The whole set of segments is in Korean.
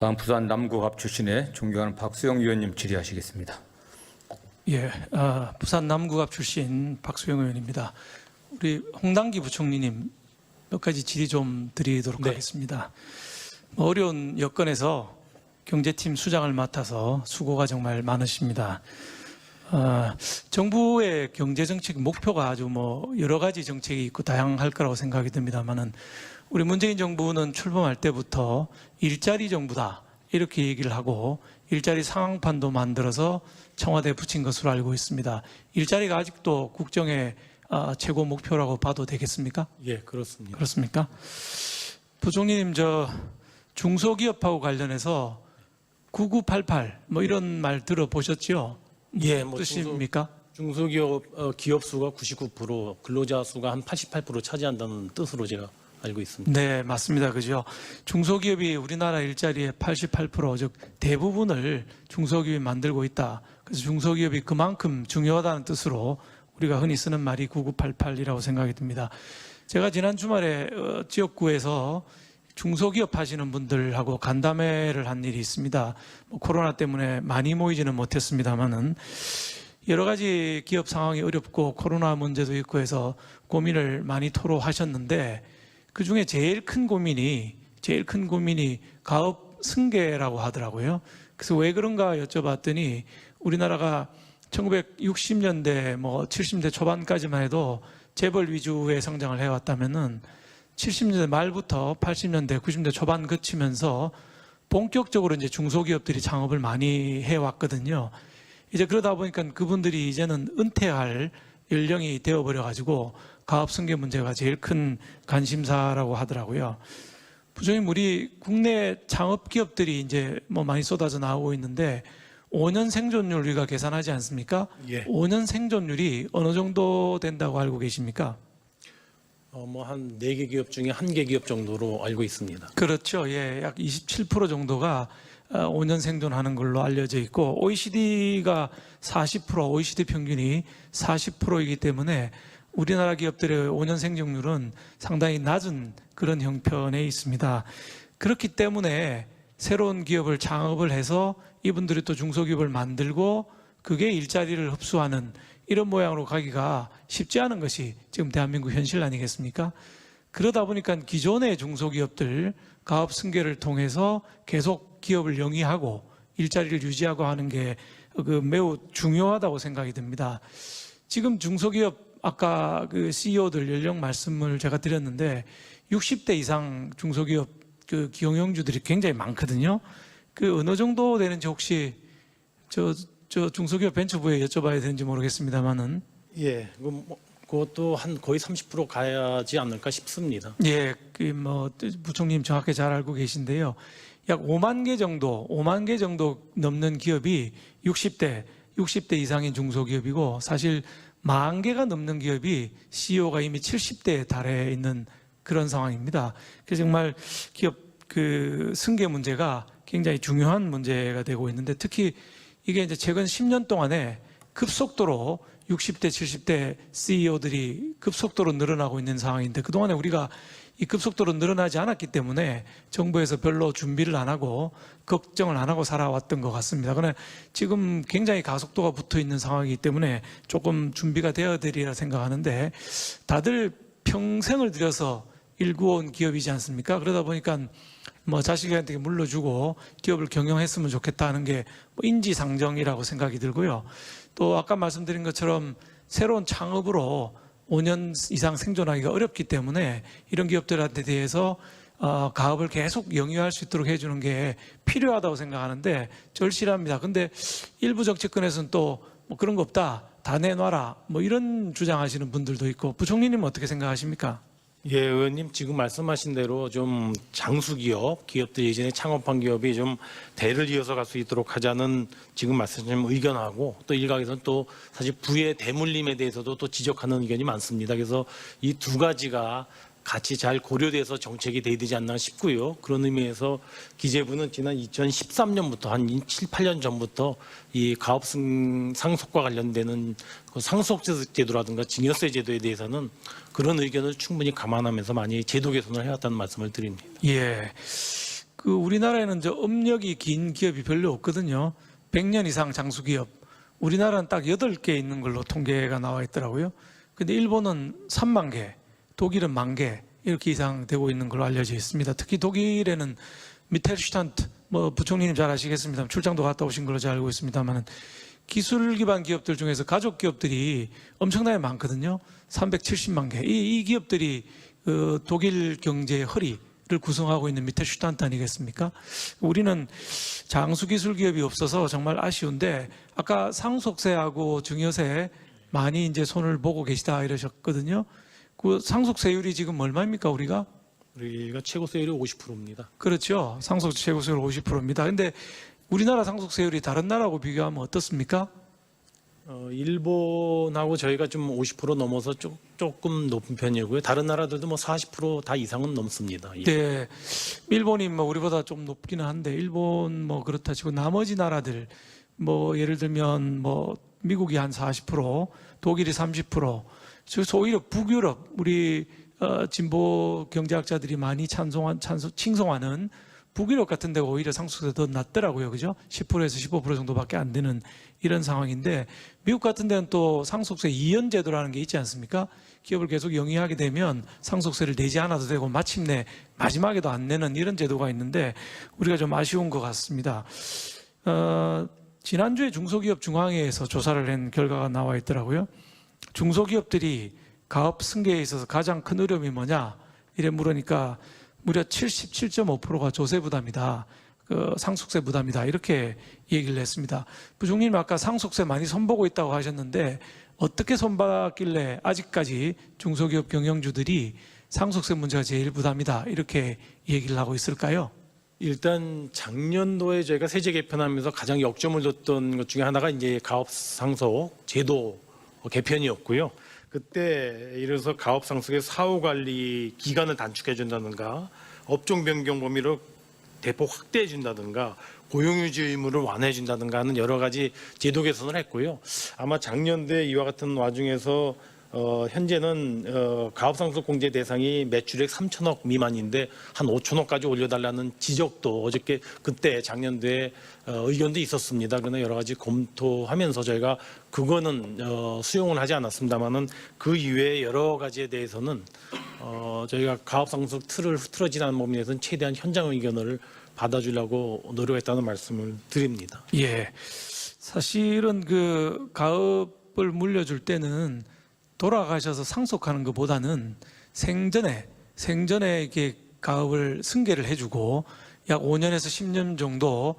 다음 부산 남구갑 출신의 존경하는 박수영 의원님 질의하시겠습니다. 예, 부산 남구갑 출신 박수영 의원입니다. 우리 홍당기 부총리님 몇 가지 질의 좀 드리도록 하겠습니다. 어려운 여건에서 경제팀 수장을 맡아서 수고가 정말 많으십니다. 정부의 경제정책 목표가 아주 여러 가지 정책이 있고 다양할 거라고 생각이 듭니다만은 우리 문재인 정부는 출범할 때부터 일자리 정부다 이렇게 얘기를 하고 일자리 상황판도 만들어서 청와대에 붙인 것으로 알고 있습니다. 일자리가 아직도 국정의 최고 목표라고 봐도 되겠습니까? 예, 그렇습니다. 그렇습니까? 부총리님, 중소기업하고 관련해서 9988 이런 말 들어보셨죠? 예, 뜻입니까? 중소기업 기업 수가 99%, 근로자 수가 한 88% 차지한다는 뜻으로 제가 알고 있습니다. 네, 맞습니다. 그죠? 중소기업이 우리나라 일자리의 88%, 즉 대부분을 중소기업이 만들고 있다. 그래서 중소기업이 그만큼 중요하다는 뜻으로 우리가 흔히 쓰는 말이 9988이라고 생각이 듭니다. 제가 지난 주말에 지역구에서 중소기업 하시는 분들하고 간담회를 한 일이 있습니다. 코로나 때문에 많이 모이지는 못했습니다만은 여러 가지 기업 상황이 어렵고 코로나 문제도 있고 해서 고민을 많이 토로하셨는데 그 중에 제일 큰 고민이 가업 승계라고 하더라고요. 그래서 왜 그런가 여쭤봤더니 우리나라가 1960년대 70년대 초반까지만 해도 재벌 위주의 성장을 해왔다면은 70년대 말부터 80년대, 90년대 초반 그치면서 본격적으로 이제 중소기업들이 창업을 많이 해왔거든요. 이제 그러다 보니까 그분들이 이제는 은퇴할 연령이 되어버려가지고 가업 승계 문제가 제일 큰 관심사라고 하더라고요. 부총님, 우리 국내 창업 기업들이 이제 많이 쏟아져 나오고 있는데 5년 생존율 우리가 계산하지 않습니까? 예. 5년 5년 생존율이 어느 정도 된다고 알고 계십니까? 한 4개 기업 중에 1개 기업 정도로 알고 있습니다. 그렇죠. 예, 약 27% 정도가 5년 생존하는 걸로 알려져 있고 OECD가 40%, OECD 평균이 40%이기 때문에 우리나라 기업들의 5년 생존율은 상당히 낮은 그런 형편에 있습니다. 그렇기 때문에 새로운 기업을 창업을 해서 이분들이 또 중소기업을 만들고 그게 일자리를 흡수하는 이런 모양으로 가기가 쉽지 않은 것이 지금 대한민국 현실 아니겠습니까? 그러다 보니까 기존의 중소기업들 가업 승계를 통해서 계속 기업을 영위하고 일자리를 유지하고 하는 게 매우 중요하다고 생각이 듭니다. 지금 중소기업 아까 그 CEO들 연령 말씀을 제가 드렸는데 60대 이상 중소기업 그 경영주들이 굉장히 많거든요. 그 어느 정도 되는지 혹시 저 중소기업 벤처부에 여쭤봐야 되는지 모르겠습니다만은. 예, 그것도 한 거의 30% 가야지 않을까 싶습니다. 예, 부총님 정확히 잘 알고 계신데요. 약 5만 개 정도 넘는 기업이 60대 이상인 중소기업이고 사실 40,000 개가 넘는 기업이 CEO가 이미 70대에 달해 있는 그런 상황입니다. 그래서 정말 기업 그 승계 문제가 굉장히 중요한 문제가 되고 있는데 특히 이게 이제 최근 10년 동안에 급속도로 60대, 70대 CEO들이 급속도로 늘어나고 있는 상황인데 그동안에 우리가 이 급속도로 늘어나지 않았기 때문에 정부에서 별로 준비를 안 하고 걱정을 안 하고 살아왔던 것 같습니다. 그러나 지금 굉장히 가속도가 붙어 있는 상황이기 때문에 조금 준비가 되어야 되리라 생각하는데 다들 평생을 들여서 일구어온 기업이지 않습니까? 그러다 보니까 자식한테 물려주고 기업을 경영했으면 좋겠다는 게 인지상정이라고 생각이 들고요. 또 아까 말씀드린 것처럼 새로운 창업으로 5년 이상 생존하기가 어렵기 때문에 이런 기업들한테 대해서 가업을 계속 영위할 수 있도록 해주는 게 필요하다고 생각하는데 절실합니다. 근데 일부 정치권에서는 또 그런 거 없다, 다 내놔라 이런 주장하시는 분들도 있고 부총리님은 어떻게 생각하십니까? 예, 의원님 지금 말씀하신 대로 좀 장수기업, 기업들 예전에 창업한 기업이 좀 대를 이어서 갈 수 있도록 하자는 지금 말씀하신 의견하고 또 일각에서는 또 사실 부의 대물림에 대해서도 또 지적하는 의견이 많습니다. 그래서 이 두 가지가 같이 잘 고려돼서 정책이 돼야 되지 않나 싶고요. 그런 의미에서 기재부는 지난 2013년부터 한 7, 8년 전부터 이 가업 상속과 관련되는 그 상속제도라든가 증여세 제도에 대해서는 그런 의견을 충분히 감안하면서 많이 제도 개선을 해왔다는 말씀을 드립니다. 예. 그 우리나라에는 저 업력이 긴 기업이 별로 없거든요. 100년 이상 장수 기업. 우리나라는 딱 8개 있는 걸로 통계가 나와 있더라고요. 근데 일본은 3만 개, 독일은 1만 개 이렇게 이상 되고 있는 걸로 알려져 있습니다. 특히 독일에는 미텔슈탄트, 뭐 부총리님 잘 아시겠습니다. 출장도 갔다 오신 걸로 잘 알고 있습니다만 기술 기반 기업들 중에서 가족 기업들이 엄청나게 많거든요. 370만 개. 이 기업들이 독일 경제의 허리를 구성하고 있는 미텔슈탄트 아니겠습니까? 우리는 장수 기술 기업이 없어서 정말 아쉬운데 아까 상속세하고 증여세 많이 이제 손을 보고 계시다 이러셨거든요. 그 상속세율이 지금 얼마입니까 우리가? 우리가 최고 세율이 50%입니다. 그렇죠. 상속세 최고세율 50%입니다. 근데 우리나라 상속세율이 다른 나라하고 비교하면 어떻습니까? 일본하고 저희가 좀 50% 넘어서 조금 높은 편이고요. 다른 나라들도 뭐 40%다 이상은 넘습니다. 예. 네. 일본이 뭐 우리보다 좀 높기는 한데 일본 뭐 그렇다 치고 나머지 나라들 뭐 예를 들면 뭐 미국이 한 40%, 독일이 30%, 그래서 오히려 북유럽 우리 진보 경제학자들이 많이 칭송하는 북유럽 같은 데가 오히려 상속세가 더 낮더라고요. 그죠? 10%에서 15% 정도밖에 안 되는 이런 상황인데 미국 같은 데는 또 상속세 이연 제도라는 게 있지 않습니까? 기업을 계속 영위하게 되면 상속세를 내지 않아도 되고 마침내 마지막에도 안 내는 이런 제도가 있는데 우리가 좀 아쉬운 것 같습니다. 지난주에 중소기업 중앙회에서 조사를 한 결과가 나와 있더라고요. 중소기업들이 가업 승계에 있어서 가장 큰 어려움이 뭐냐? 이래 물으니까 무려 77.5%가 조세 부담이다. 상속세 부담이다. 이렇게 얘기를 했습니다. 부총님 아까 상속세 많이 손보고 있다고 하셨는데 어떻게 손봤길래 아직까지 중소기업 경영주들이 상속세 문제가 제일 부담이다. 이렇게 얘기를 하고 있을까요? 일단 작년도에 저희가 세제 개편하면서 가장 역점을 뒀던 것 중에 하나가 이제 가업 상속 제도 개편이었고요. 그때 예를 들어서 가업 상속의 사후 관리 기간을 단축해 준다든가 업종 변경 범위를 대폭 확대해 준다든가 고용유지 의무를 완화해 준다든가 하는 여러 가지 제도 개선을 했고요. 아마 작년도에 이와 같은 와중에서 현재는 가업상속 공제 대상이 매출액 3천억 미만인데 한 5천억까지 올려달라는 지적도 어저께 그때 작년도에 의견도 있었습니다. 그러나 여러 가지 검토하면서 저희가 그거는 수용을 하지 않았습니다만은 그 이외에 여러 가지에 대해서는 저희가 가업상속 틀을 흐트러지지 않는 범위에 대해서는 최대한 현장 의견을 받아주려고 노력했다는 말씀을 드립니다. 예, 사실은 그 가업을 물려줄 때는 돌아가셔서 상속하는 것보다는 생전에 이렇게 가업을 승계를 해주고 약 5년에서 10년 정도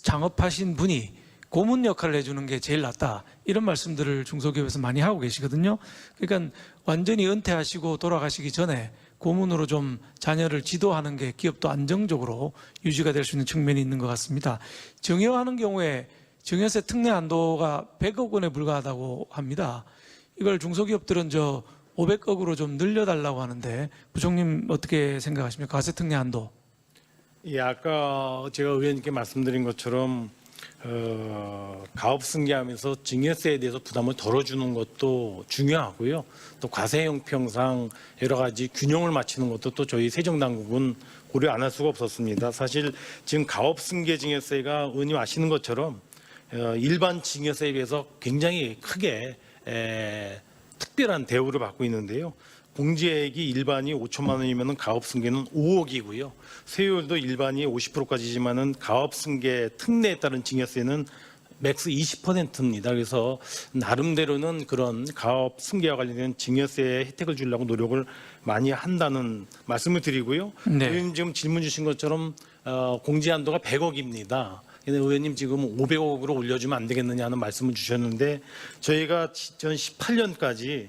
창업하신 분이 고문 역할을 해주는 게 제일 낫다. 이런 말씀들을 중소기업에서 많이 하고 계시거든요. 그러니까 완전히 은퇴하시고 돌아가시기 전에 고문으로 좀 자녀를 지도하는 게 기업도 안정적으로 유지가 될 수 있는 측면이 있는 것 같습니다. 증여하는 경우에 증여세 특례 한도가 100억 원에 불과하다고 합니다. 이걸 중소기업들은 500억으로 좀 늘려달라고 하는데 부총님 어떻게 생각하십니까? 과세 특례 한도. 예, 아까 제가 의원님께 말씀드린 것처럼 가업 승계하면서 증여세에 대해서 부담을 덜어주는 것도 중요하고요. 또 과세 형평상 여러 가지 균형을 맞추는 것도 또 저희 세정당국은 고려 안 할 수가 없었습니다. 사실 지금 가업 승계 증여세가 의원님 아시는 것처럼 일반 증여세에 비해서 굉장히 크게 특별한 대우를 받고 있는데요. 공제액이 일반이 5천만 원이면 가업 승계는 5억이고요. 세율도 일반이 50%까지지만은 가업 승계 특례에 따른 증여세는 맥스 20%입니다. 그래서 나름대로는 그런 가업 승계와 관련된 증여세 혜택을 주려고 노력을 많이 한다는 말씀을 드리고요. 네. 의원님 지금 질문 주신 것처럼 공제 한도가 100억입니다. 의원님 지금 500억으로 올려주면 안 되겠느냐 하는 말씀을 주셨는데 저희가 2018년까지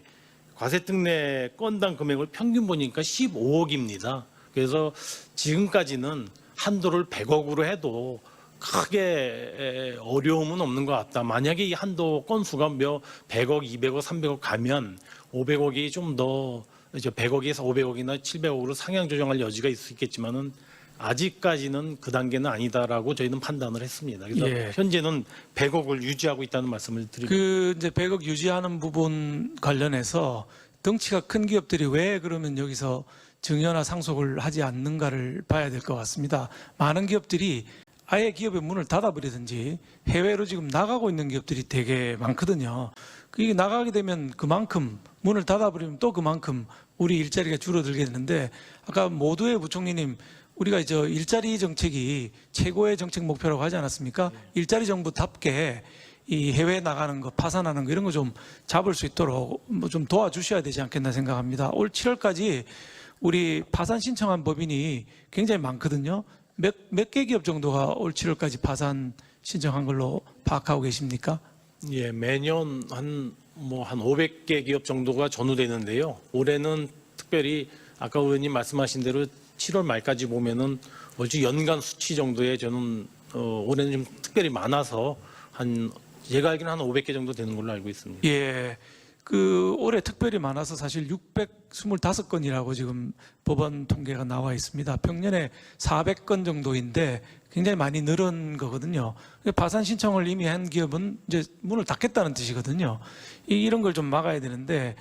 과세특례 건당 금액을 평균 보니까 15억입니다. 그래서 지금까지는 한도를 100억으로 해도 크게 어려움은 없는 것 같다. 만약에 이 한도 건수가 100억, 200억, 300억 가면 500억이 좀 더 100억에서 500억이나 700억으로 상향 조정할 여지가 있을 수 있겠지만은 아직까지는 그 단계는 아니다라고 저희는 판단을 했습니다. 그래서 예. 현재는 100억을 유지하고 있다는 말씀을 드립니다. 이제 100억 유지하는 부분 관련해서 덩치가 큰 기업들이 왜 그러면 여기서 증여나 상속을 하지 않는가를 봐야 될 것 같습니다. 많은 기업들이 아예 기업의 문을 닫아버리든지 해외로 지금 나가고 있는 기업들이 되게 많거든요. 그게 나가게 되면 그만큼 문을 닫아버리면 또 그만큼 우리 일자리가 줄어들게 되는데, 아까 모두의 부총리님, 우리가 이제 일자리 정책이 최고의 정책 목표라고 하지 않았습니까? 일자리 정부답게 이 해외 나가는 거, 파산하는 거 이런 거 좀 잡을 수 있도록 뭐 좀 도와주셔야 되지 않겠나 생각합니다. 올 7월까지 우리 파산 신청한 법인이 굉장히 많거든요. 몇 개 기업 정도가 올 7월까지 파산 신청한 걸로 파악하고 계십니까? 예, 매년 한 500개 기업 정도가 전후되는데요. 올해는 특별히 아까 의원님 말씀하신 대로 7월 말까지 보면은 얼추 연간 수치 정도에 저는 올해는 좀 특별히 많아서 제가 알기로는 한 500개 정도 되는 걸로 알고 있습니다. 예. 그 올해 특별히 많아서 사실 625건이라고 지금 법원 통계가 나와 있습니다. 평년에 400건 정도인데 굉장히 많이 늘은 거거든요. 파산 신청을 이미 한 기업은 이제 문을 닫겠다는 뜻이거든요. 이런 걸 좀 막아야 되는데,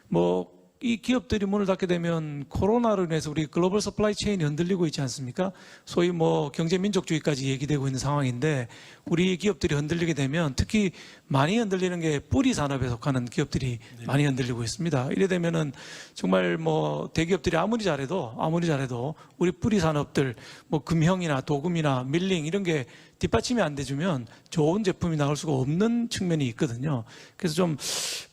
뭐 이 기업들이 문을 닫게 되면 코로나로 인해서 우리 글로벌 서플라이 체인이 흔들리고 있지 않습니까? 소위 뭐 경제 민족주의까지 얘기되고 있는 상황인데, 우리 기업들이 흔들리게 되면 특히 많이 흔들리는 게 뿌리 산업에 속하는 기업들이 많이 흔들리고 있습니다. 이래 되면은 정말 뭐 대기업들이 아무리 잘해도 우리 뿌리 산업들 뭐 금형이나 도금이나 밀링 이런 게 뒷받침이 안 돼주면 좋은 제품이 나올 수가 없는 측면이 있거든요. 그래서 좀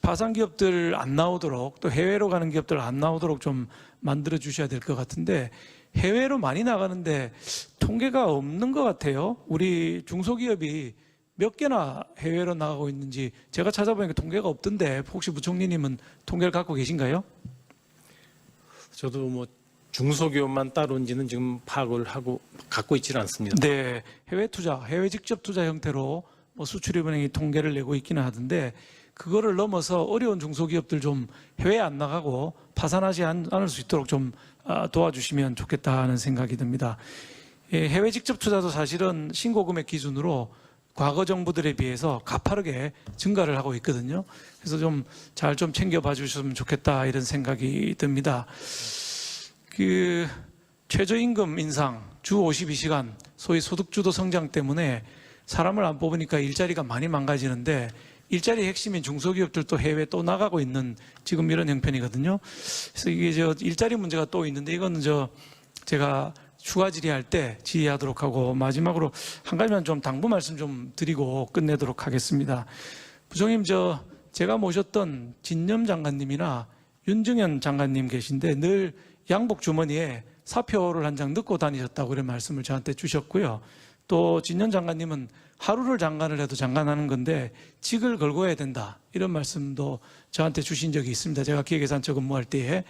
파산 기업들 안 나오도록, 또 해외로 가는 기업들 안 나오도록 좀 만들어 주셔야 될 것 같은데, 해외로 많이 나가는데 통계가 없는 것 같아요. 우리 중소기업이 몇 개나 해외로 나가고 있는지 제가 찾아보니까 통계가 없던데, 혹시 부총리님은 통계를 갖고 계신가요? 저도 뭐 중소기업만 따로인지는 지금 파악을 갖고 있지는 않습니다. 네, 해외 투자, 해외 직접 투자 형태로 뭐 수출입은행이 통계를 내고 있기는 하던데, 그거를 넘어서 어려운 중소기업들 좀 해외 안 나가고 파산하지 않을 수 있도록 좀 도와주시면 좋겠다는 생각이 듭니다. 해외 직접 투자도 사실은 신고금액 기준으로 과거 정부들에 비해서 가파르게 증가를 하고 있거든요. 그래서 좀 잘 좀 챙겨봐 주셨으면 좋겠다 이런 생각이 듭니다. 그 최저임금 인상, 주 52시간, 소위 소득주도 성장 때문에 사람을 안 뽑으니까 일자리가 많이 망가지는데, 일자리 핵심인 중소기업들도 해외 또 나가고 있는 지금 이런 형편이거든요. 그래서 이게 일자리 문제가 또 있는데, 이거는 제가 추가 질의할 때 질의하도록 하고, 마지막으로 한 가지만 좀 당부 말씀 좀 드리고 끝내도록 하겠습니다. 부총님, 제가 모셨던 진념 장관님이나 윤증현 장관님 계신데 늘 양복 주머니에 사표를 한 장 넣고 다니셨다고 그런 말씀을 저한테 주셨고요. 또 진념 장관님은 하루를 장관을 해도 장관하는 건데 직을 걸고 해야 된다, 이런 말씀도 저한테 주신 적이 있습니다. 제가 기획예산처 근무할 때에.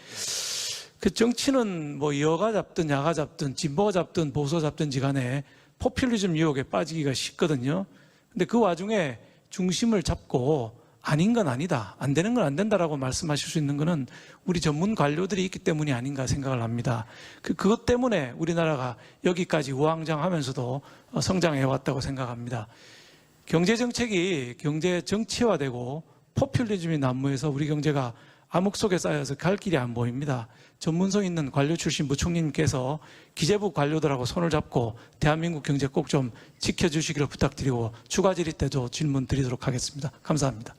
그 정치는 뭐 여가 잡든 야가 잡든 진보가 잡든 보수 잡든지 간에 포퓰리즘 유혹에 빠지기가 쉽거든요. 근데 그 와중에 중심을 잡고 아닌 건 아니다, 안 되는 건 안 된다라고 말씀하실 수 있는 거는 우리 전문 관료들이 있기 때문이 아닌가 생각을 합니다. 그것 때문에 우리나라가 여기까지 우왕좌왕하면서도 성장해 왔다고 생각합니다. 경제 정책이 경제 정치화되고 포퓰리즘이 난무해서 우리 경제가 암흑 속에 쌓여서 갈 길이 안 보입니다. 전문성 있는 관료 출신 부총리님께서 기재부 관료들하고 손을 잡고 대한민국 경제 꼭 좀 지켜주시기를 부탁드리고, 추가 질의 때도 질문 드리도록 하겠습니다. 감사합니다.